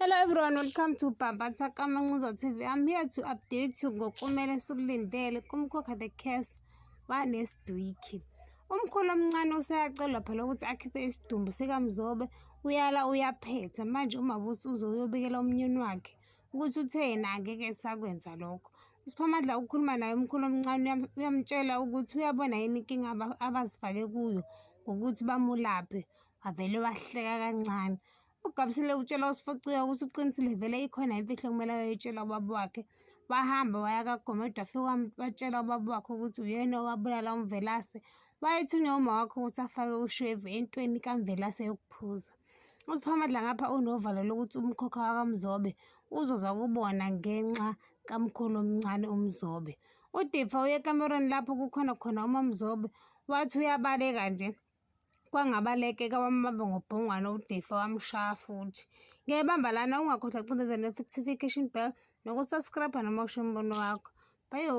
Hello everyone, welcome to Babata Kamanguza TV. I'm here to update you ngokumele sikulindele kumkhokha the case wanesidwiki. Umkhulu omncane useyacelwa phela ukuthi akhiphe isidumbu sikaMzobe, uyala uyaphetha. Manje uMabusi uzoyobikela umnyeni wakhe ukuthi uthe yena angeke esakwenza lokho. uSiphamandla ukhuluma naye umkhulu omncane uyamtshela ukuthi uyabona yini inkinga abazifake kuyo ngokuthi bamulaphe, wavele wahleka kancane. uGabisile utshela uSifociwe ukuthi uqinisile vele ikhona imfihlo kumele ayitshela ubaba wakhe. Wahamba waya kaGomede wafika watshela ubaba wakhe ukuthi uyena owabulala uMvelase. Wayethunywa uma wakhe ukuthi afake ushwevu entweni kaMvelase yokuphuza. uSiphamandla ngapha unovalo lokuthi umkhokha wakaMzobe uzoza kubona ngenxa kamkhulu omncane uMzobe. uDifa uye ekamerweni lapho kukhona khona uMaMzobe wathi uyabaleka nje. Kwangabalekeka wambamba ngobhongwane uDifa wamshaya futhi. Ngebamba lana ungakhohlwa ukucindezela notification bell nokusubscribe noma usho umbono wakho. Bye.